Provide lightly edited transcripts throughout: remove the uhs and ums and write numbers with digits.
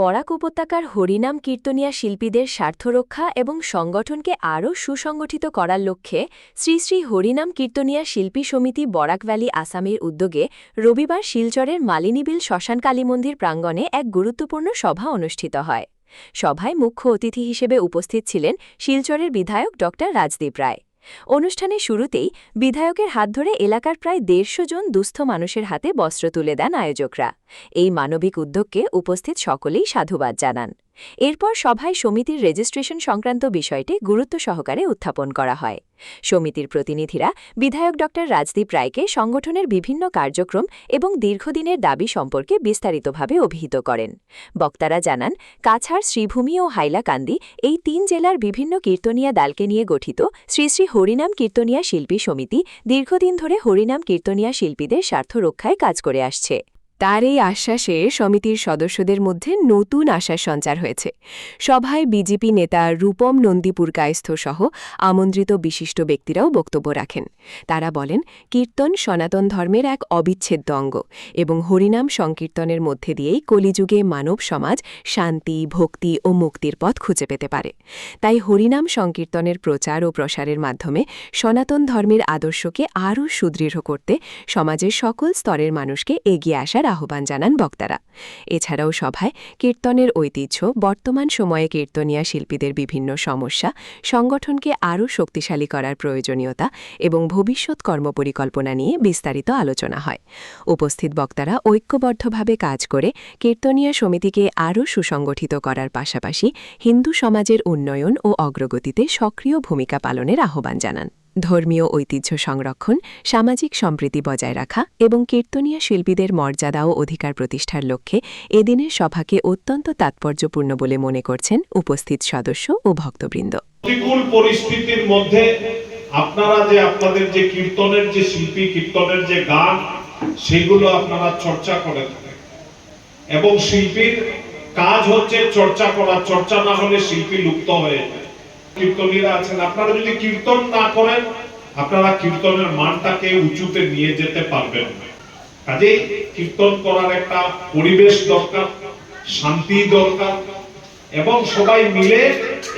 বরাক উপত্যকার হরিনাম কীর্তনিয়া শিল্পীদের স্বার্থরক্ষা এবং সংগঠনকে আরও সুসংগঠিত করার লক্ষ্যে শ্রী শ্রী হরিনাম কীর্তনিয়া শিল্পী সমিতি বরাক ভ্যালি আসামের উদ্যোগে রবিবার শিলচরের মালিনীবিল শ্মশান কালী মন্দির প্রাঙ্গণে এক গুরুত্বপূর্ণ সভা অনুষ্ঠিত হয়। সভায় মুখ্য অতিথি হিসেবে উপস্থিত ছিলেন শিলচরের বিধায়ক ড রাজদীপ রায়। অনুষ্ঠানের শুরুতেই বিধায়কের হাত ধরে এলাকার প্রায় ১৫০ জন দুস্থ মানুষের হাতে বস্ত্র তুলে দেন আয়োজকরা। এই মানবিক উদ্যোগকে উপস্থিত সকলেই সাধুবাদ জানান। এরপর সভায় সমিতির রেজিস্ট্রেশন সংক্রান্ত বিষয়টি গুরুত্ব সহকারে উত্থাপন করা হয়। সমিতির প্রতিনিধিরা বিধায়ক ড রাজদীপ রায়কে সংগঠনের বিভিন্ন কার্যক্রম এবং দীর্ঘদিনের দাবি সম্পর্কে বিস্তারিতভাবে অভিহিত করেন। বক্তারা জানান, কাছাড়, শ্রীভূমি ও হাইলাকান্দি এই ৩ জেলার বিভিন্ন কীর্তনিয়া দলকে নিয়ে গঠিত শ্রী শ্রী হরিনাম কীর্তনিয়া শিল্পী সমিতি দীর্ঘদিন ধরে হরিনাম কীর্তনিয়া শিল্পীদের স্বার্থ রক্ষায় কাজ করে আসছে। তার এই আশ্বাসে সমিতির সদস্যদের মধ্যে নতুন আশার সঞ্চার হয়েছে। সভায় বিজেপি নেতা রূপম নন্দীপুরকায়স্থ সহ আমন্ত্রিত বিশিষ্ট ব্যক্তিরাও বক্তব্য রাখেন। তারা বলেন, কীর্তন সনাতন ধর্মের এক অবিচ্ছেদ্য অঙ্গ এবং হরিনাম সংকীর্তনের মধ্যে দিয়েই কলিযুগে মানব সমাজ শান্তি, ভক্তি ও মুক্তির পথ খুঁজে পেতে পারে। তাই হরিনাম সংকীর্তনের প্রচার ও প্রসারের মাধ্যমে সনাতন ধর্মের আদর্শকে আরও সুদৃঢ় করতে সমাজের সকল স্তরের মানুষকে এগিয়ে আসার আহ্বান জানান বক্তারা। এছাড়াও সভায় কীর্তনের ঐতিহ্য, বর্তমান সময়ে কীর্তনিয়া শিল্পীদের বিভিন্ন সমস্যা, সংগঠনকে আরও শক্তিশালী করার প্রয়োজনীয়তা এবং ভবিষ্যৎ কর্মপরিকল্পনা নিয়ে বিস্তারিত আলোচনা হয়। উপস্থিত বক্তারা ঐক্যবদ্ধভাবে কাজ করে কীর্তনিয়া সমিতিকে আরও সুসংগঠিত করার পাশাপাশি হিন্দু সমাজের উন্নয়ন ও অগ্রগতিতে সক্রিয় ভূমিকা পালনের আহ্বান জানান। ধর্মীয় ঐতিহ্য সংরক্ষণ, সামাজিক সম্প্রীতি বজায় রাখা এবং কীর্তনিয়া শিল্পীদের মর্যাদা ও অধিকার প্রতিষ্ঠার লক্ষ্যে এদিনের সভাকে অত্যন্ত তাৎপর্যপূর্ণ বলে মনে করছেন উপস্থিত সদস্য ও ভক্তবৃন্দ। প্রতিকূল পরিস্থিতির মধ্যে আপনারা যে আপনাদের যে কীর্তনের যে শিল্পী, কীর্তনের যে গান, সেগুলো আপনারা চর্চা করে থাকেন এবং শিল্পীর কাজ হচ্ছে চর্চা করা। চর্চা না হলে শিল্পী লুপ্ত হয়ে যায়। কীর্তনীরা আছেন, আপনারা যদি কীর্তন না করেন, আপনারা কীর্তনের মানটাকে উঁচুতে নিয়ে যেতে পারবেন না। কাজেই কীর্তন করার একটা পরিবেশ দরকার, শান্তি দরকার এবং সবাই মিলে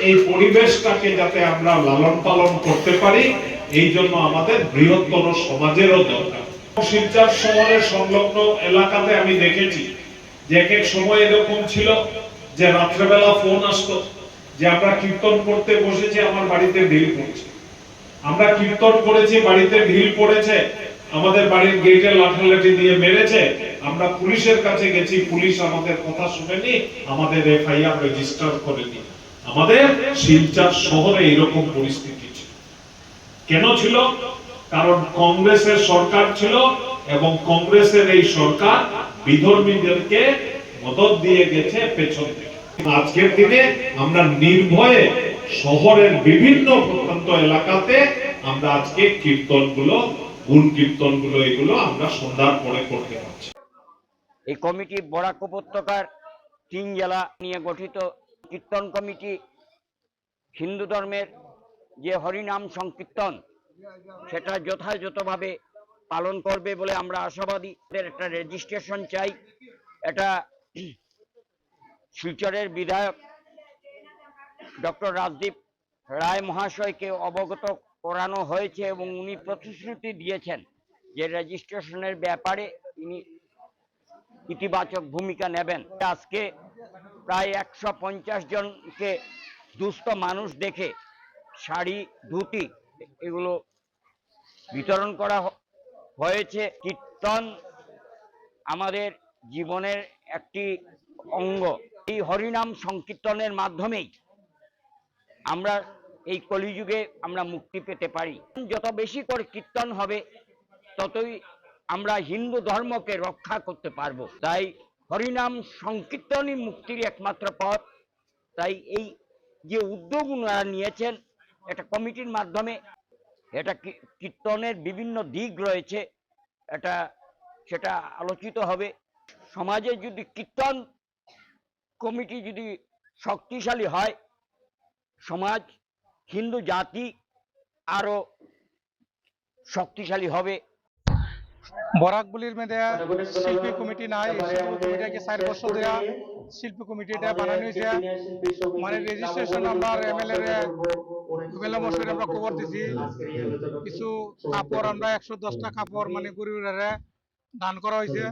এই পরিবেশটাকে যাতে আমরা লালন পালন করতে পারি, এই জন্য আমাদের বৃহত্তর সমাজেরও দরকার। শিলচর শহরের সংলগ্ন এলাকাতে আমি দেখেছি যে এক এক সময় এরকম ছিল যে রাত্রেবেলা ফোন আসতো যে আমরা কীর্তন করতে বসেছি, আমার বাড়িতে ঢিল পড়েছে, আমরা কীর্তন করেছি, বাড়িতে ঢিল পড়েছে, আমাদের বাড়ির গেটে লাঠালাঠি দিয়ে মেরেছে, আমরা পুলিশের কাছে গেছি, পুলিশ আমাদের কথা শুনেনি, আমাদের এফআইআর রেজিস্টার করেনি। আমাদের শিলচর শহরে এরকম পরিস্থিতি ছিল। কেন ছিল? কারণ কংগ্রেসের সরকার ছিল এবং কংগ্রেসের এই সরকার বিধর্মীদেরকে মদত দিয়ে গেছে পেছন থেকে। আজকের দিনে আমরা নির্ভয়ে শহরের বিভিন্ন প্রত্যন্ত এলাকাতে আমরা আজকে কীর্তনগুলো, গুণ কীর্তনগুলো, এগুলো আমরা সন্ধ্যার পরে করতে পারছি। এই কমিটি বরাক উপত্যকার ৩ জেলা নিয়ে গঠিত। কীর্তন কমিটি হিন্দু ধর্মের যে হরিনাম সংকীর্তন সেটা যথাযথভাবে পালন করবে বলে আমরা আশাবাদী। একটা রেজিস্ট্রেশন চাই। এটা শিলচরের বিধায়ক ডক্টর রাজদীপ রায় মহাশয়কে অবগত করানো হয়েছে এবং উনি প্রতিশ্রুতি দিয়েছেন যে রেজিস্ট্রেশনের ব্যাপারে তিনি ইতিবাচক ভূমিকা নেবেন। আজকে প্রায় ১৫০ জনকে দুস্থ মানুষ দেখে শাড়ি, ধুতি এগুলো বিতরণ করা হয়েছে। কীর্তন আমাদের জীবনের একটি অঙ্গ। এই হরিনাম সংকীর্তনের মাধ্যমেই আমরা এই কলিযুগে আমরা মুক্তি পেতে পারি। যত বেশি করে কীর্তন হবে ততই আমরা হিন্দু ধর্মকে রক্ষা করতে পারবো। তাই হরিনাম সংকীর্তনই মুক্তির একমাত্র পথ। তাই এই যে উদ্যোগ ওনারা নিয়েছেন একটা কমিটির মাধ্যমে, এটা কীর্তনের বিভিন্ন দিক রয়েছে, সেটা আলোচিত হবে। সমাজে যদি কীর্তন কমিটি যদি শক্তিশালী হয়, সমাজ, হিন্দু জাতি আরো শক্তিশালী হবে। বরাক বলির মধ্যে শিল্পী কমিটি নাই, এই শিল্পী কমিটিকে 4 বছর ধরে শিল্পী কমিটিটা বানানো হয়েছে। মানে রেজিস্ট্রেশন আমরা এমএলএ মশাইরে আমরা খবর দিছি, কিছু কাপড় আমরা 110টা কাপড় মানে গরিবের দান করা হয়েছে।